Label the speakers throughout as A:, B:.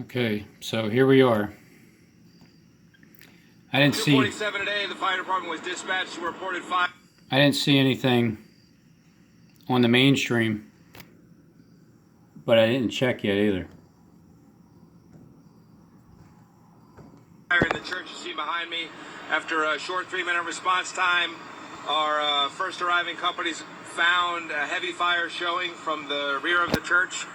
A: Okay, so here we are. I didn't see.
B: 2:47 today, the fire department was dispatched to reported fire.
A: I didn't see anything on the mainstream, but I didn't check yet either.
B: Fire in the church you see behind me. After a short 3-minute response time, our first arriving companies found a heavy fire showing from the rear of the church,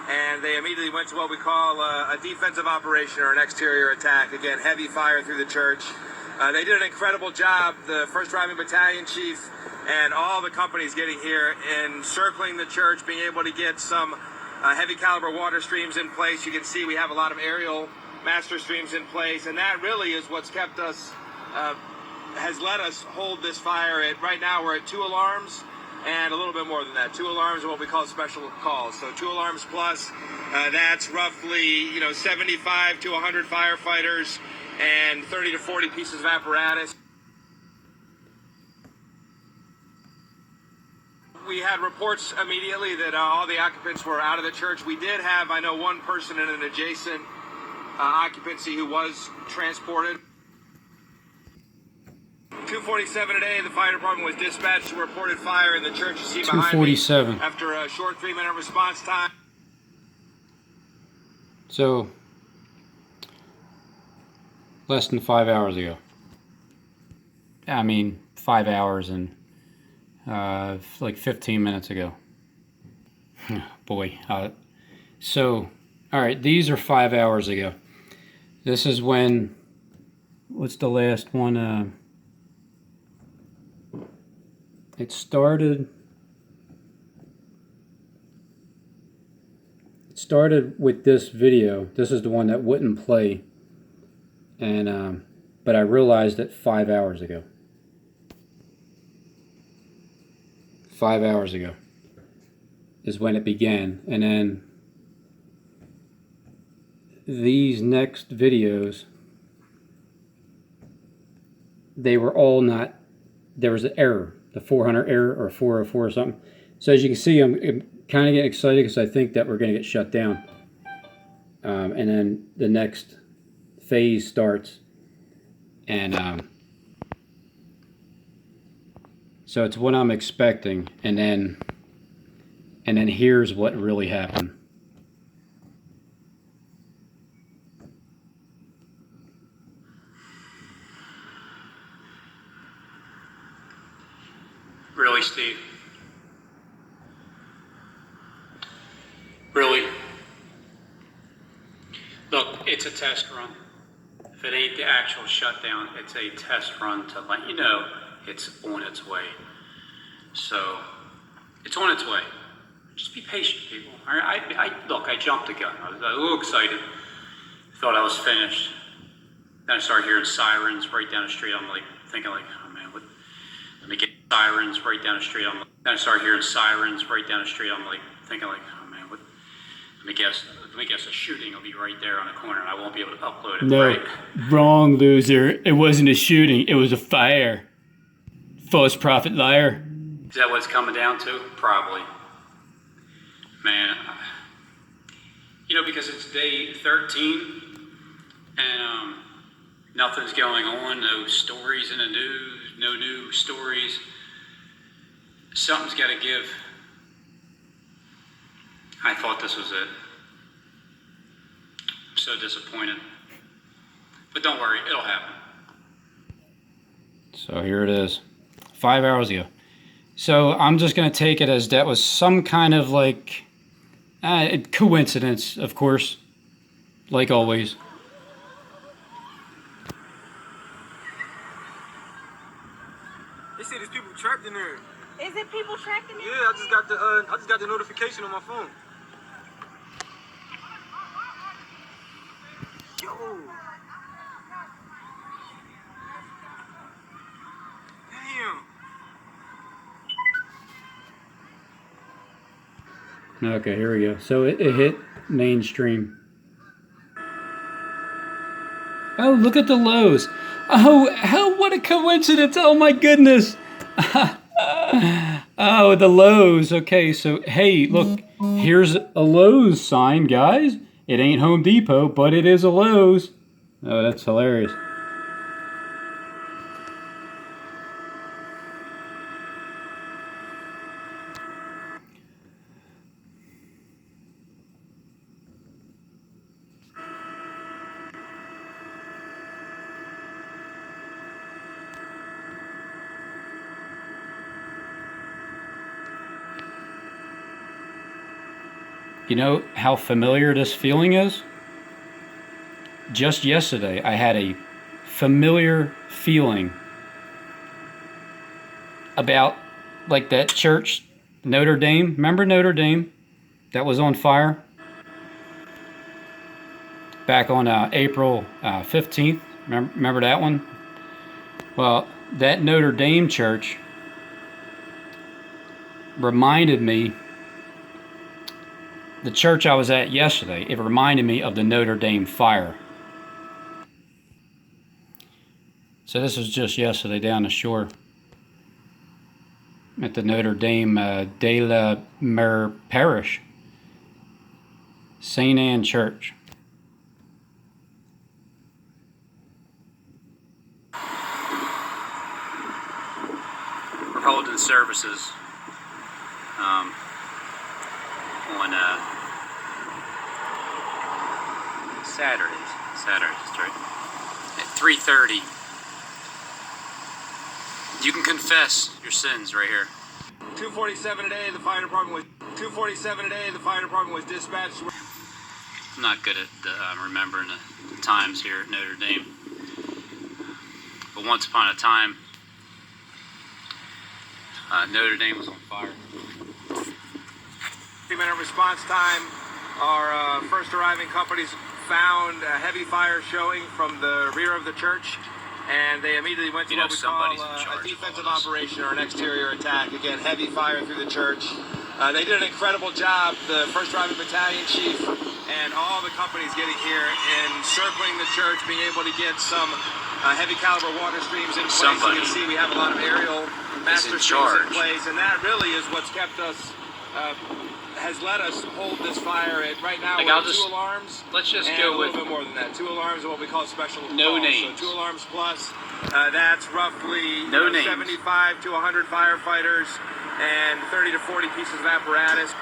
B: and they immediately went to what we call a defensive operation or an exterior attack. Again, heavy fire through the church. They did an incredible job, the first arriving battalion chief and all the companies getting here, encircling the church, being able to get some heavy caliber water streams in place. You can see we have a lot of aerial master streams in place, and that really is what's kept us, has let us hold this fire at, right now we're at 2 alarms and a little bit more than that. 2 alarms are what we call special calls. So 2 alarms plus, that's roughly, 75 to 100 firefighters and 30 to 40 pieces of apparatus. We had reports immediately that all the occupants were out of the church. We did have, I know, one person in an adjacent occupancy who was transported. 2:47 today, the fire department was dispatched to reported fire in the church you see behind me.
A: 2:47.
B: After a short 3-minute response time.
A: So, less than 5 hours ago. I mean, 5 hours and like 15 minutes ago. Boy. So, all right, these are 5 hours ago. This is when, what's the last one? It started with this video. This is the one that wouldn't play, and but I realized it 5 hours ago. 5 hours ago is when it began, and then these next videos, they were all not, there was an error, the 400 error or 404 or something. So as you can see, I'm kind of getting excited because I think that we're going to get shut down. And then the next phase starts. And so it's what I'm expecting. And then here's what really happened.
C: Really, Steve? Really? Look, it's a test run. If it ain't the actual shutdown, it's a test run to let you know it's on its way. So, it's on its way. Just be patient, people. Look, I jumped the gun. I was a little excited. Thought I was finished. Then I started hearing sirens right down the street. I'm like, thinking like, oh man, what? Let me get sirens right down the street. Then I started hearing sirens right down the street. I'm like, thinking like, oh man, what? Let me guess a shooting will be right there on the corner and I won't be able to upload it.
A: No,
C: right?
A: Wrong, loser. It wasn't a shooting. It was a fire. False prophet liar.
C: Is that what it's coming down to? Probably. Man, because it's day 13 and nothing's going on, no stories in the news, no new stories. Something's got to give. I thought this was it. I'm so disappointed. But don't worry, it'll happen.
A: So here it is. 5 hours ago. So I'm just going to take it as that was some kind of like coincidence, of course, like always.
D: They say there's people trapped in there.
E: Is it people trapped in there?
D: Yeah, I just got the notification on my phone. Yo. Damn.
A: Okay, here we go. So it hit mainstream. Oh, look at the lows. Oh, what a coincidence. Oh my goodness. Oh, the Lowe's. Okay, so hey, look, here's a Lowe's sign, guys. It ain't Home Depot, but it is a Lowe's. Oh, that's hilarious. You know how familiar this feeling is? Just yesterday, I had a familiar feeling about like that church, Notre Dame. Remember Notre Dame? That was on fire back on April 15th. Remember that one? Well, that Notre Dame church reminded me, the church I was at yesterday, it reminded me of the Notre Dame fire. So this was just yesterday down the shore at the Notre Dame de la Mer Parish, St. Anne Church.
C: We're holding services on Saturdays, that's right, at 3:30. You can confess your sins right here.
B: 2:47 today, the fire department was dispatched.
C: I'm not good at remembering the times here at Notre Dame. But once upon a time, Notre Dame was on fire.
B: 3-minute response time. Our first arriving companies found a heavy fire showing from the rear of the church, and they immediately went to what we call a defensive operation or an exterior attack. Again, heavy fire through the church. They did an incredible job, the first arriving battalion chief and all the companies getting here and circling the church, being able to get some heavy caliber water streams in place.
C: Somebody
B: you can see we have a lot of aerial master streams in place, and that really is what's kept us, has let us hold this fire at right now.
C: Like,
B: we're at 2 alarms.
C: Let's just
B: and
C: go
B: a
C: with
B: little bit more than that. 2 alarms are what we call special
C: no
B: calls.
C: names.
B: So 2 alarms plus. That's roughly
C: No names.
B: 75 to 100 firefighters and 30 to 40 pieces of apparatus.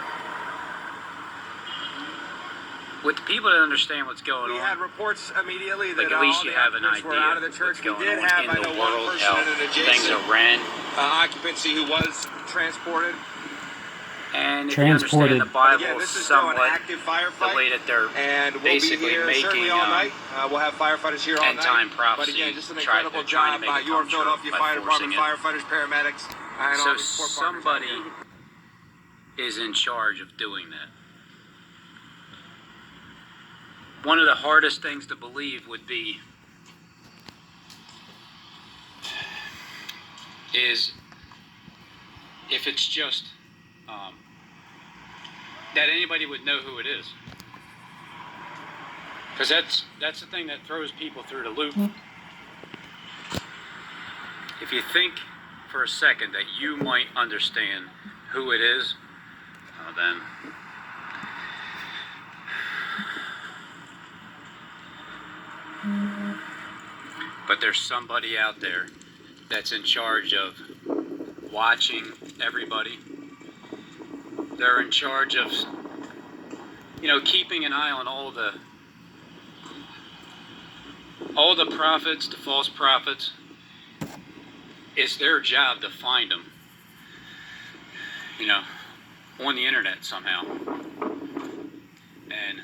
C: With the people that understand what's going
B: We
C: on,
B: had reports immediately that
C: like at least
B: all
C: you
B: the
C: have an
B: occupants were
C: idea
B: out of the church.
C: what's
B: We
C: going
B: did have,
C: on
B: I
C: in
B: know,
C: the
B: one
C: world,
B: person
C: how
B: in an
C: things
B: adjacent
C: are ran.
B: occupancy who was transported.
C: And if
A: Transported.
C: you understand the Bible
B: Again, this is still an
C: somewhat,
B: active
C: the
B: firefight,
C: way that they're
B: and we'll
C: basically
B: be here
C: making
B: certainly all night. We'll have firefighters here all
C: end time
B: night.
C: prophecy,
B: But again, just an
C: trying
B: incredible
C: to
B: job
C: make
B: by
C: it
B: your
C: come true
B: Philadelphia
C: by
B: Fire
C: forcing
B: Department,
C: it.
B: firefighters, paramedics, and
C: So
B: all the support partners out
C: somebody
B: here.
C: is in charge of doing that. One of the hardest things to believe would be is if it's just that anybody would know who it is, because that's the thing that throws people through the loop. If you think for a second that you might understand who it is, then but there's somebody out there that's in charge of watching everybody. They're in charge of, keeping an eye on all the prophets, the false prophets. It's their job to find them, on the internet somehow. And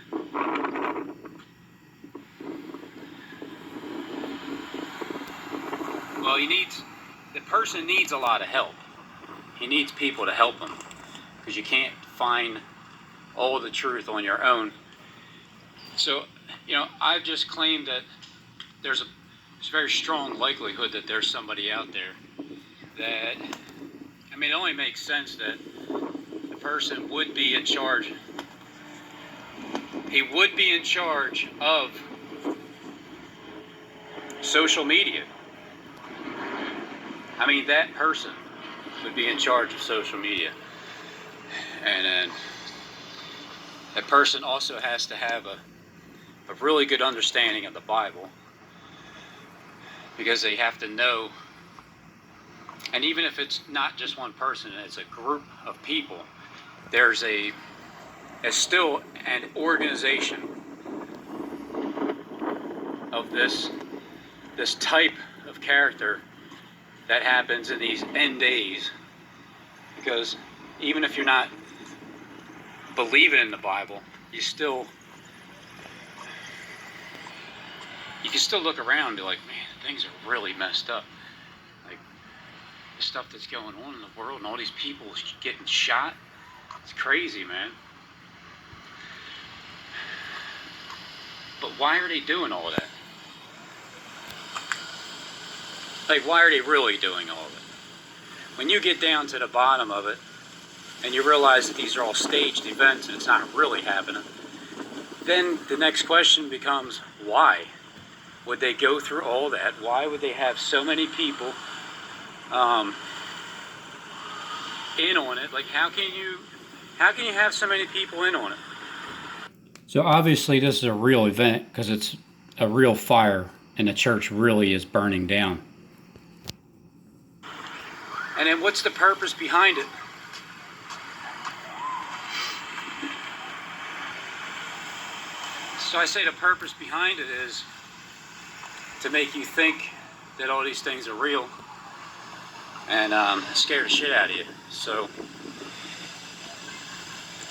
C: well, the person needs a lot of help. He needs people to help him, because you can't find all the truth on your own. So, I've just claimed that there's a very strong likelihood that there's somebody out there that, it only makes sense that the person would be in charge. He would be in charge of social media. That person would be in charge of social media. And then a person also has to have a really good understanding of the Bible, because they have to know, and even if it's not just one person, it's a group of people, there's still an organization of this type of character that happens in these end days. Because even if you're not believing in the Bible, you can still look around and be like, man, things are really messed up. Like, the stuff that's going on in the world and all these people getting shot, it's crazy, man. But why are they doing all that? Like, why are they really doing all of it? When you get down to the bottom of it, and you realize that these are all staged events and it's not really happening, then the next question becomes, why would they go through all that? Why would they have so many people in on it? Like, how can you have so many people in on it?
A: So obviously this is a real event because it's a real fire and the church really is burning down.
C: And then what's the purpose behind it? So I say the purpose behind it is to make you think that all these things are real and scare the shit out of you. So,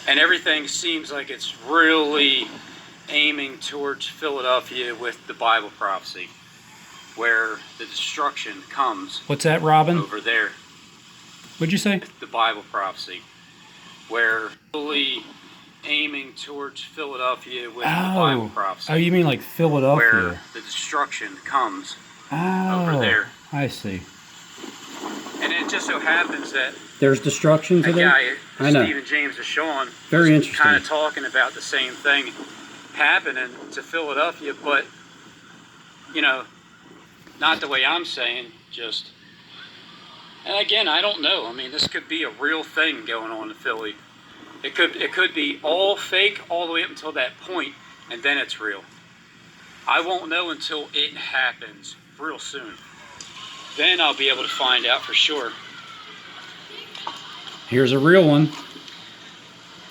C: and everything seems like it's really aiming towards Philadelphia with the Bible prophecy, where the destruction comes.
A: What's that, Robin?
C: Over there.
A: What'd you say?
C: The Bible prophecy, where really aiming towards Philadelphia with the Bible prophecy.
A: Oh, you mean like Philadelphia?
C: Where the destruction comes
A: over
C: there.
A: I see.
C: And it just so happens that
A: there's destruction to there?
C: I know. Stephen James is showing.
A: Very interesting.
C: Kind of talking about the same thing happening to Philadelphia, but, you know, not the way I'm saying, just... And again, I don't know. I mean, this could be a real thing going on in Philly. It could be all fake all the way up until that point, and then it's real. I won't know until it happens real soon. Then I'll be able to find out for sure.
A: Here's a real one.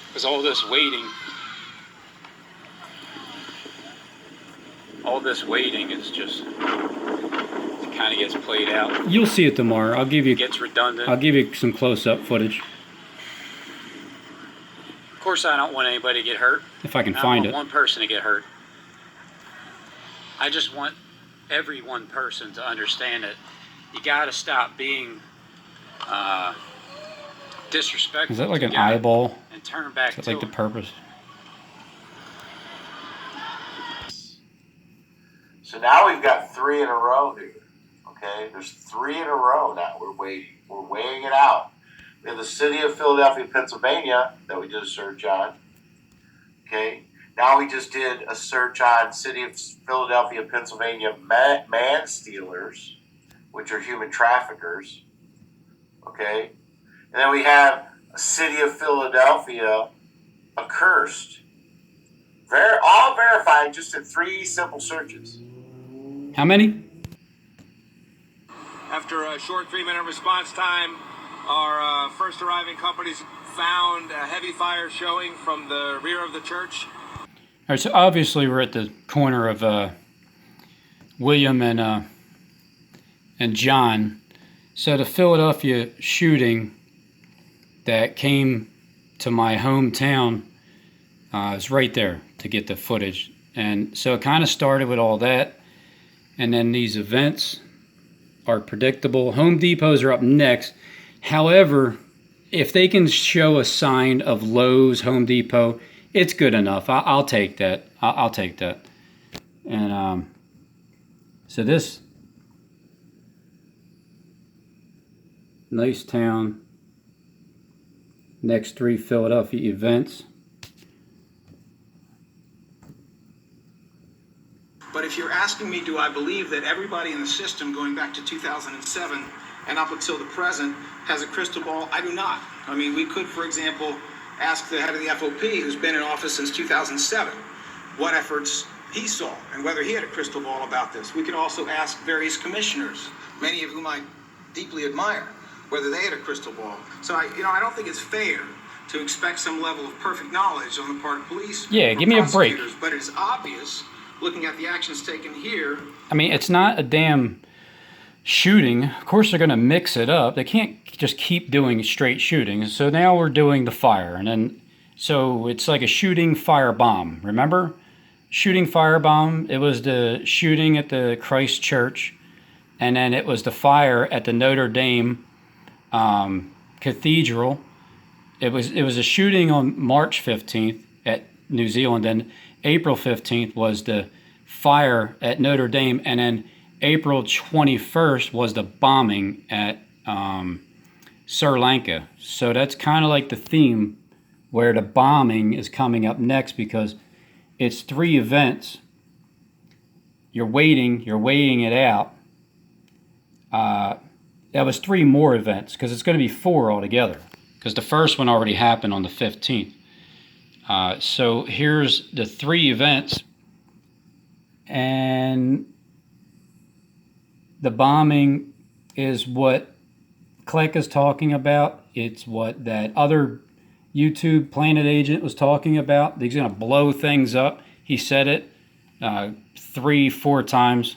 C: Because all this waiting is just... kind of gets played out.
A: You'll see it tomorrow. I'll give you.
C: It gets redundant.
A: I'll give you some close-up footage.
C: Of course, I don't want anybody to get hurt.
A: If I can find it.
C: I don't want one person to get hurt. I just want every one person to understand that you got to stop being disrespectful.
A: Is that like an eyeball?
C: And turn back to
A: Is that like the purpose?
E: So now we've got 3 in a row here. Okay, there's 3 in a row now. We're waiting. We're weighing it out. We have the city of Philadelphia, Pennsylvania, that we did a search on. Okay, now we just did a search on city of Philadelphia, Pennsylvania man stealers, which are human traffickers. Okay, and then we have a city of Philadelphia accursed. All verified just in 3 simple searches.
A: How many?
B: After a short 3-minute response time, our first arriving companies found a heavy fire showing from the rear of the church.
A: All right, so obviously we're at the corner of William and John. So the Philadelphia shooting that came to my hometown is right there to get the footage. And so it kind of started with all that. And then these events are predictable. Home Depots are up next. However, if they can show a sign of Lowe's, Home Depot, it's good enough. I'll take that. I'll take that. And so this nice town, next 3 Philadelphia events.
F: But if you're asking me, do I believe that everybody in the system going back to 2007 and up until the present has a crystal ball? I do not. I mean, we could, for example, ask the head of the FOP, who's been in office since 2007, what efforts he saw and whether he had a crystal ball about this. We could also ask various commissioners, many of whom I deeply admire, whether they had a crystal ball. So I don't think it's fair to expect some level of perfect knowledge on the part of police.
A: Yeah, give me a break.
F: But it's obvious, looking at the actions taken here.
A: I mean, it's not a damn shooting. Of course, they're going to mix it up. They can't just keep doing straight shooting. So now we're doing the fire, and then so it's like a shooting fire bomb. Remember, shooting fire bomb. It was the shooting at the Christ Church, and then it was the fire at the Notre Dame Cathedral. It was a shooting on March 15th at New Zealand. Then April 15th was the fire at Notre Dame, and then April 21st was the bombing at Sri Lanka. So that's kind of like the theme where the bombing is coming up next, because it's 3 events. You're weighing it out. That was 3 more events, because it's going to be 4 altogether, because the first one already happened on the 15th. So here's the 3 events, and the bombing is what Kleck is talking about. It's what that other YouTube Planet Agent was talking about. He's going to blow things up. He said it 3-4 times,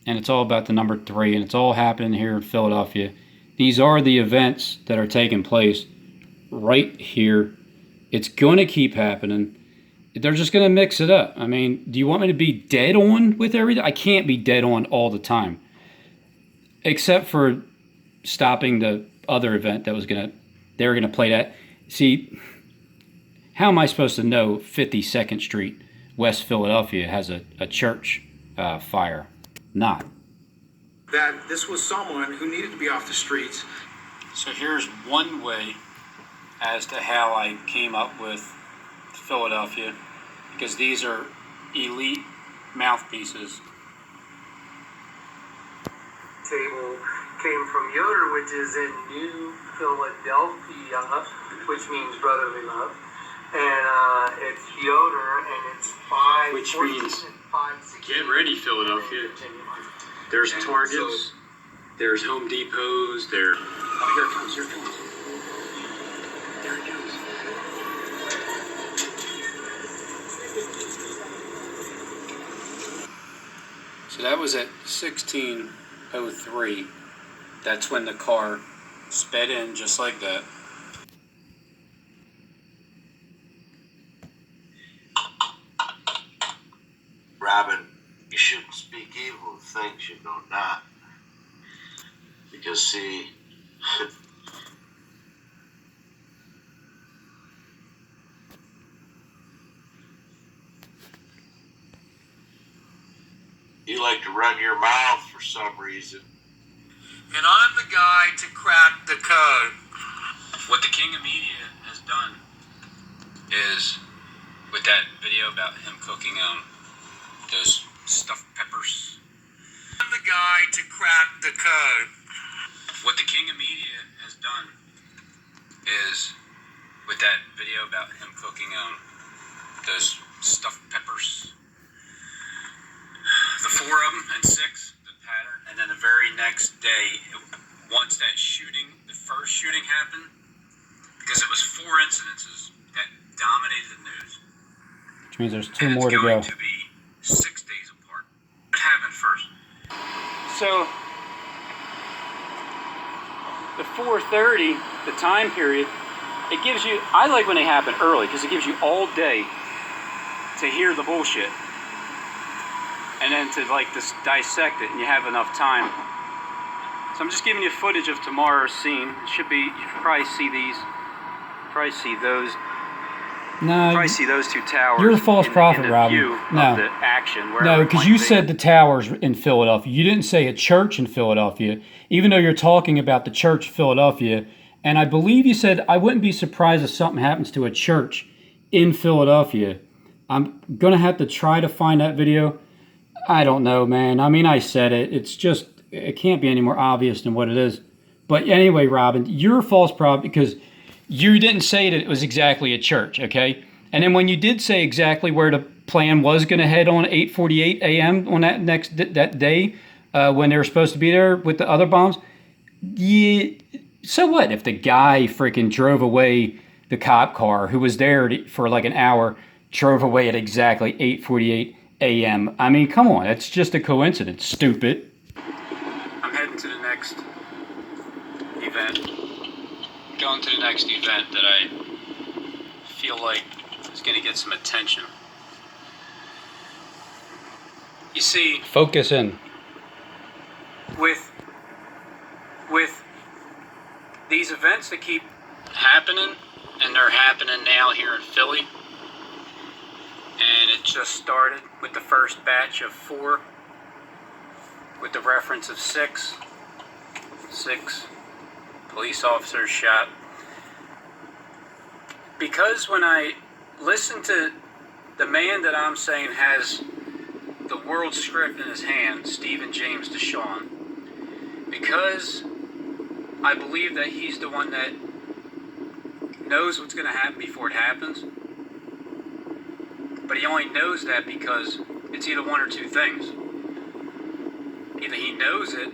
A: and it's all about the number 3, and it's all happening here in Philadelphia. These are the events that are taking place right here. It's going to keep happening. They're just going to mix it up. I mean, do you want me to be dead on with everything? I can't be dead on all the time, except for stopping the other event that was they were going to play that. See, how am I supposed to know 52nd Street, West Philadelphia, has a church fire? Not.
F: That this was someone who needed to be off the streets.
A: So here's one way as to how I came up with Philadelphia, because these are elite mouthpieces.
G: Table came from Yoder, which is in New Philadelphia, which means brotherly love. And it's Yoder, and it's 5.
C: Which means, get ready, Philadelphia. There's Targets, there's Home Depots, there. Oh, here it comes, here it comes. There it goes.
A: So that was at 16:03. That's when the car sped in just like that.
E: Robin, you shouldn't speak evil of things you know not. Because, see, you like to run your mouth for some reason.
G: And I'm the guy to crack the code.
C: What the king of media has done is, with that video about him cooking those stuffed peppers.
G: I'm the guy to crack the code.
C: What the king of media has done is, with that video about him cooking those stuffed peppers. The 4 of them and 6, the pattern, and then the very next day, once that shooting, the first shooting happened, because it was 4 incidences that dominated the news.
A: Which means there's 2
C: And
A: more to go.
C: It's going to be 6 days apart. What happened first?
A: So the 4:30, the time period, it gives you, I like when they happen early, because it gives you all day to hear the bullshit, and then to like just dissect it, and you have enough time. So I'm just giving you footage of tomorrow's scene. It should be, you can probably see these, probably see those. No, probably see those 2 towers. You're a false prophet, Robin. No, of the action. No, because you said the towers in Philadelphia. You didn't say a church in Philadelphia, even though you're talking about the church of Philadelphia. And I believe you said, I wouldn't be surprised if something happens to a church in Philadelphia. I'm going to have to try to find that video. I don't know, man. I mean, I said it. It's just, it can't be any more obvious than what it is. But anyway, Robin, you're a false prophet because you didn't say that it was exactly a church, okay? And then when you did say exactly where the plan was going to head on 8:48 a.m. on that day when they were supposed to be there with the other bombs, yeah, so what if the guy freaking drove away the cop car who was there for like an hour, drove away at exactly 8:48 a.m.? I mean, come on, it's just a coincidence, stupid.
C: I'm heading to the next event. Going to the next event that I feel like is going to get some attention. You see,
A: Focus in.
C: with these events that keep happening, and they're happening now here in Philly, and it just started with the first batch of 4, with the reference of 6 police officers shot. Because when I listen to the man that I'm saying has the world script in his hand, Stephen James DeShawn, because I believe that he's the one that knows what's going to happen before it happens, but he only knows that because it's either one or two things. Either he knows it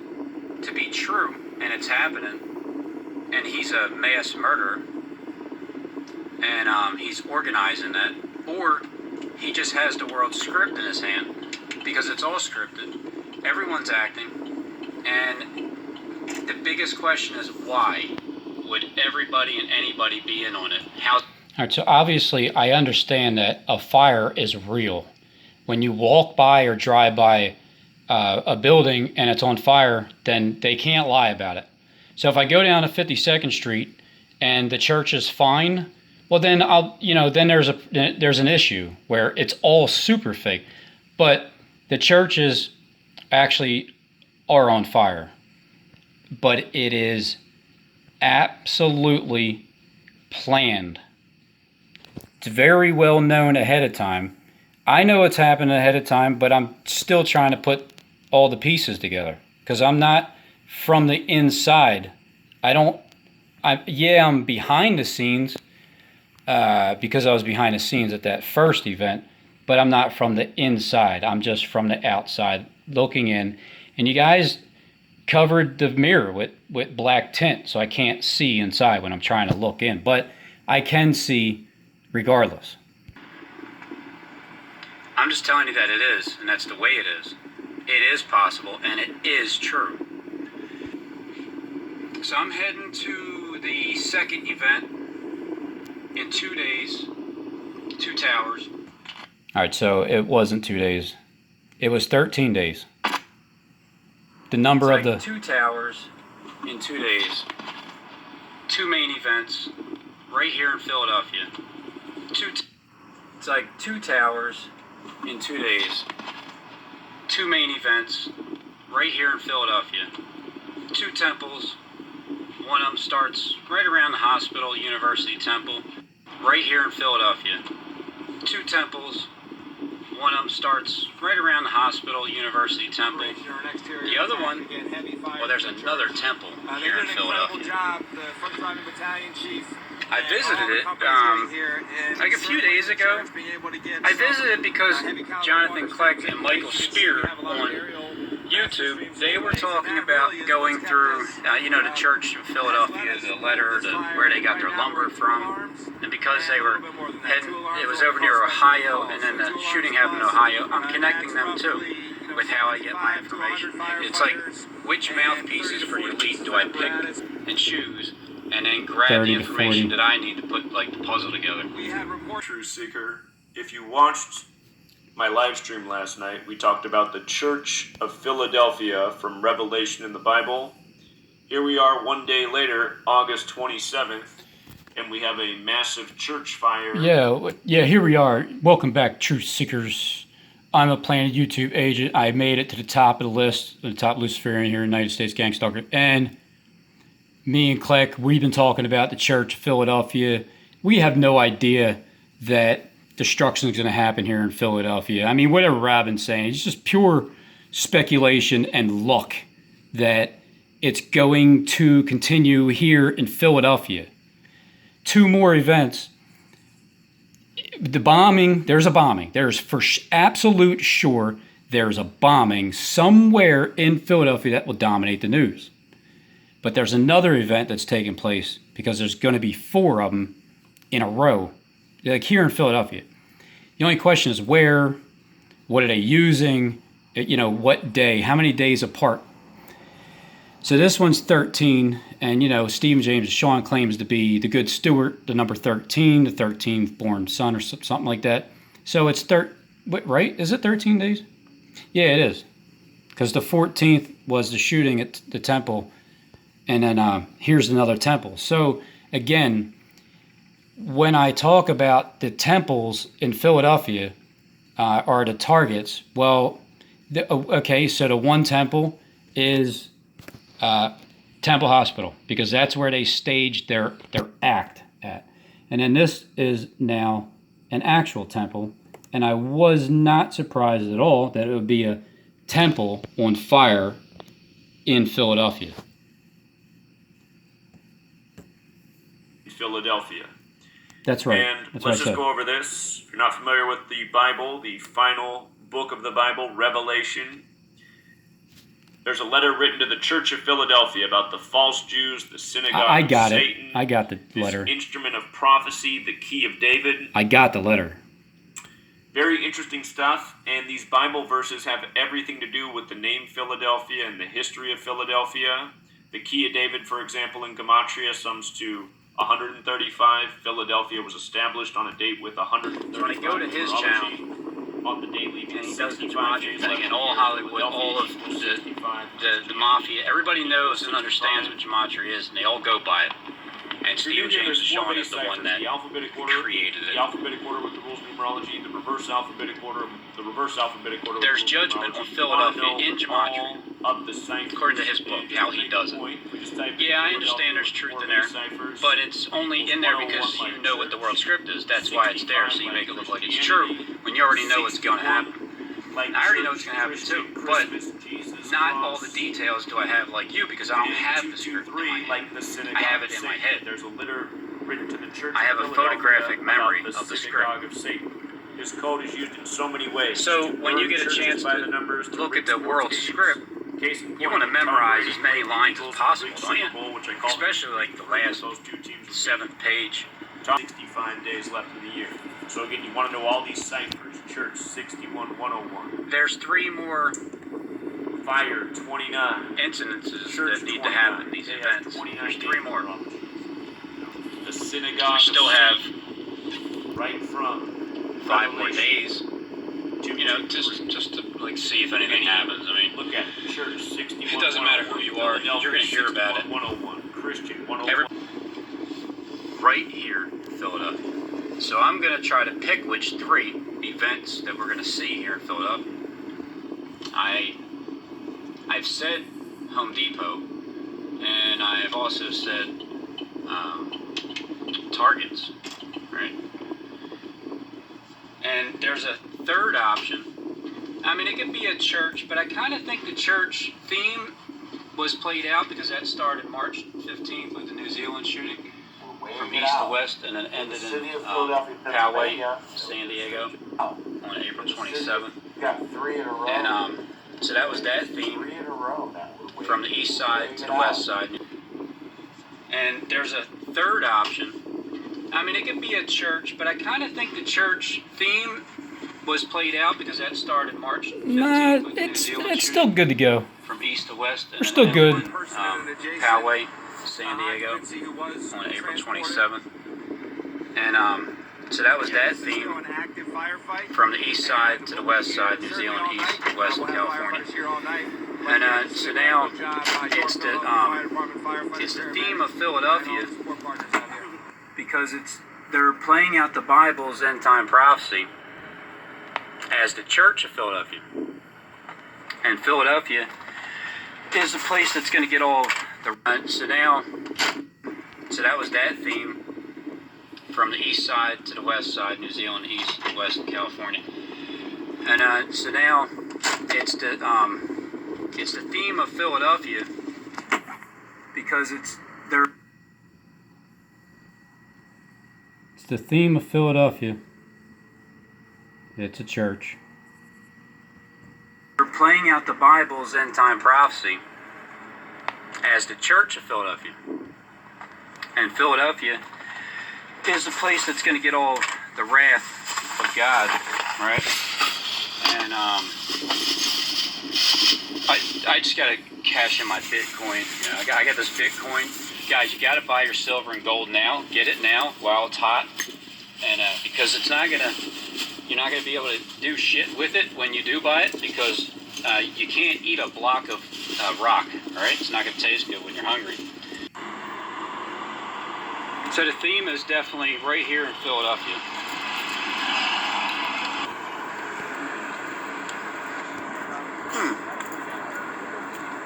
C: to be true and it's happening, and he's a mass murderer, and he's organizing that, or he just has the world script in his hand because it's all scripted. Everyone's acting, and the biggest question is why would everybody and anybody be in on it? How?
A: All right, so obviously I understand that a fire is real. When you walk by or drive by a building and it's on fire, then they can't lie about it. So if I go down to 52nd Street and the church is fine, well then then there's an issue where it's all super fake. But the churches actually are on fire. But it is absolutely planned. It's very well known ahead of time. I know it's happening ahead of time, but I'm still trying to put all the pieces together because I'm not from the inside. I'm behind the scenes because I was behind the scenes at that first event, but I'm not from the inside. I'm just from the outside looking in. And you guys covered the mirror with black tint, so I can't see inside when I'm trying to look in, but I can see regardless.
C: I'm just telling you that it is, and that's the way it is. It is possible, and it is true. So I'm heading to the second event in 2 days, 2 towers.
A: All right, so it wasn't 2 days. It was 13 days. The number
C: It's
A: of
C: like
A: the
C: 2 towers in 2 days. 2 main events right here in Philadelphia. It's like 2 towers in 2 days. 2 main events right here in Philadelphia. 2 temples. One of them starts right around the hospital, University Temple, right here in Philadelphia. 2 temples. One of them starts right around the hospital, University Temple. The other one, well, there's another temple here in Philadelphia. I visited it like a few days ago. I visited because Jonathan Kleck and Michael Spear on YouTube, they were talking about going through, the church of Philadelphia, the letter to where they got their lumber from. And because they were heading, it was over near Ohio, and then the shooting happened in Ohio, I'm connecting them too with how I get my information. It's like, which mouthpieces for the elite do I pick and choose, and then grab the information that I need to put like the puzzle together.
H: Truth Seeker, if you watched my live stream last night, we talked about the Church of Philadelphia from Revelation in the Bible. Here we are 1 day later, August 27th, and we have a massive church fire.
A: Yeah, here we are. Welcome back, Truth Seekers. I'm a Planet YouTube agent. I made it to the top of the list, the top Luciferian here in the United States Gang Stalker. And me and Kleck, we've been talking about the Church of Philadelphia. We have no idea that destruction is going to happen here in Philadelphia. I mean, whatever Robin's saying, it's just pure speculation and luck that it's going to continue here in Philadelphia. 2 more events. The bombing, there's a bombing. There's for absolute sure there's a bombing somewhere in Philadelphia that will dominate the news. But there's another event that's taking place because there's going to be 4 of them in a row, like here in Philadelphia. The only question is where, what are they using, what day, how many days apart. So this one's 13, and Stephen James Sean claims to be the good steward, the number 13, the 13th born son or something like that. So it's right? Is it 13 days? Yeah, it is. Because the 14th was the shooting at the temple, and then here's another temple. So again, when I talk about the temples in Philadelphia are the targets, well, okay, so the one temple is Temple Hospital, because that's where they staged their act at. And then this is now an actual temple, and I was not surprised at all that it would be a temple on fire in Philadelphia.
H: Philadelphia.
A: That's right.
H: And
A: that's
H: let's just go over this. If you're not familiar with the Bible, the final book of the Bible, Revelation, there's a letter written to the Church of Philadelphia about the false Jews, the synagogue of Satan.
A: I got the letter.
H: This instrument of prophecy, the key of David.
A: I got the letter.
H: Very interesting stuff, and these Bible verses have everything to do with the name Philadelphia and the history of Philadelphia. The key of David, for example, in Gematria sums to 135. Philadelphia was established on a date with 135.
C: When I go to his channel,
H: on the day leaving,
C: and he does the Gematria thing, and all Hollywood, all of the mafia, everybody knows and understands what Gematria is, and they all go by it. And Stephen James Sean is the one that created it.
H: The alphabetic order with the rules of numerology, the reverse alphabetic order.
C: There's judgment on Philadelphia in Gematria, according to his book, how he does it. Yeah, I understand there's truth in there, but it's only in there because you know what the world script is. That's why it's there, so you make it look like it's true when you already know what's going to happen. I already know what's going to happen too, but not all the details do I have like you, because I don't have the script in my head. I have it in my head.
H: There's a letter written to the Church.
C: I have a photographic memory of the script.
H: Of Satan. His code is used in so many ways.
C: So when you get a chance to look at the world script, you want to memorize as many lines as possible, don't you? Especially like the last 7th page.
H: 65 days left in the year. So again, you want to know all these ciphers. Church 61-101.
C: There's 3 more
H: Fire 29.
C: incidences Church that need 29. To happen. These events. There's 3 more.
H: The synagogue.
C: We still have
H: right from
C: 5 more days. Just to like see if anything happens. I mean,
H: look at Church 61.
C: It doesn't matter who you are. You're going to hear about it.
H: 101. Christian 101.
C: Right here, Philadelphia. So I'm going to try to pick which 3 events that we're going to see here in Philadelphia. I've said Home Depot, and I've also said Targets, right? And there's a 3rd option. I mean, it could be a church, but I kind of think the church theme was played out because that started March 15th with the New Zealand shooting. From east to west, and then ended in Poway, San Diego, on April 27th.
E: Got 3 in a row.
C: And so that was that theme,
E: 3 in a row now.
C: from the east side to the west side. And there's a 3rd option. I mean, it could be a church, but I kind of think the church theme was played out because that started March 15th.
A: Nah, it's still good to go.
C: From east to west.
A: We're still good.
C: Poway, San Diego, on April 27th. And so that was that theme, from the east side to the west side, New Zealand, east, west, California. And so now it's the theme of Philadelphia, because they're playing out the Bible's end time prophecy as the Church of Philadelphia. And Philadelphia is the place that's going to get all the... So that was that theme, from the east side to the west side, New Zealand, east, west, California. And so now it's the theme of Philadelphia, because they're
A: It's the theme of Philadelphia. It's a church.
C: We're playing out the Bible's end time prophecy as the Church of Philadelphia. And Philadelphia is the place that's going to get all the wrath of God, right? And I just got to cash in my Bitcoin. You know, I got this Bitcoin. Guys, you got to buy your silver and gold now. Get it now while it's hot, and because it's not gonna, you're not gonna be able to do shit with it when you do buy it, because you can't eat a block of rock. All right, it's not gonna taste good when you're hungry. So the theme is definitely right here in Philadelphia.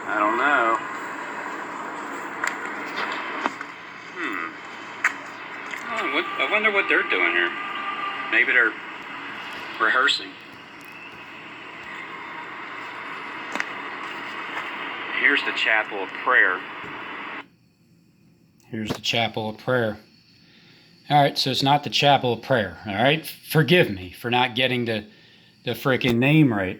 C: I don't know. I wonder what they're doing here. Maybe they're rehearsing. Here's the chapel of prayer.
A: Here's the chapel of prayer. All right, so it's not the chapel of prayer. All right, forgive me for not getting the freaking name right.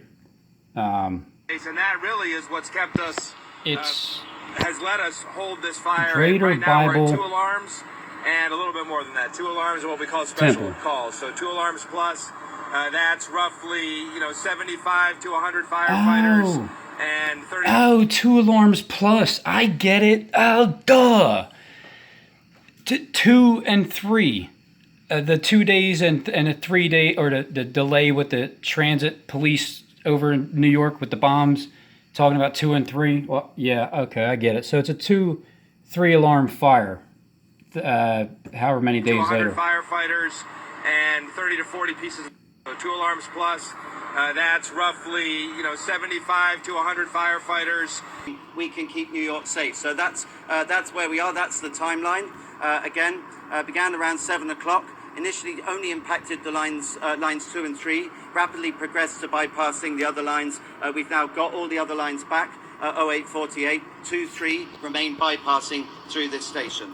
B: And that really is what's kept us. Has let us hold this fire.
A: Greater
B: right now
A: Bible
B: we're at 2 alarms and a little bit more than that. 2 alarms are what we call special
A: Temple.
B: calls. So 2 alarms plus, that's roughly 75 to 100 firefighters and 30.
A: Oh, 2 alarms plus. I get it. Oh, duh. 2 and 3. The 2 days and a 3 day, or the delay with the transit police over in New York with the bombs. Talking about 2 and 3. Well, yeah, okay, I get it. So it's a 2-3 alarm fire. However many days
B: 200
A: later.
B: firefighters and 30 to 40 pieces. So 2 alarms plus, that's roughly 75 to 100 firefighters.
I: We can keep New York safe. So that's where we are. That's the timeline. Began around 7 o'clock. Initially only impacted the lines 2 and 3, rapidly progressed to bypassing the other lines. We've now got all the other lines back. 0848, 2, 3 remain bypassing through this station.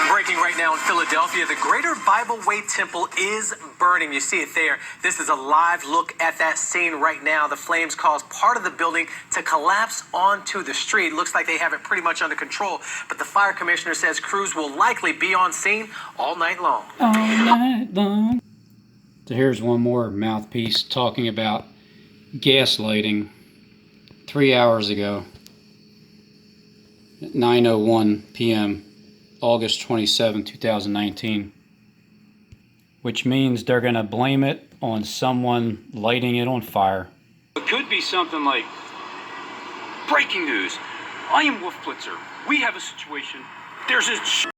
G: Breaking right now in Philadelphia, the Greater Bible Way Temple is burning. You see it there. This is a live look at that scene right now. The flames caused part of the building to collapse onto the street. Looks like they have it pretty much under control, but the fire commissioner says crews will likely be on scene all night long.
A: All night long. So here's one more mouthpiece talking about gaslighting 3 hours ago at 9:01 p.m. August 27, 2019, which means they're going to blame it on someone lighting it on fire.
C: It could be something like, breaking news, I am Wolf Blitzer. We have a situation. There's a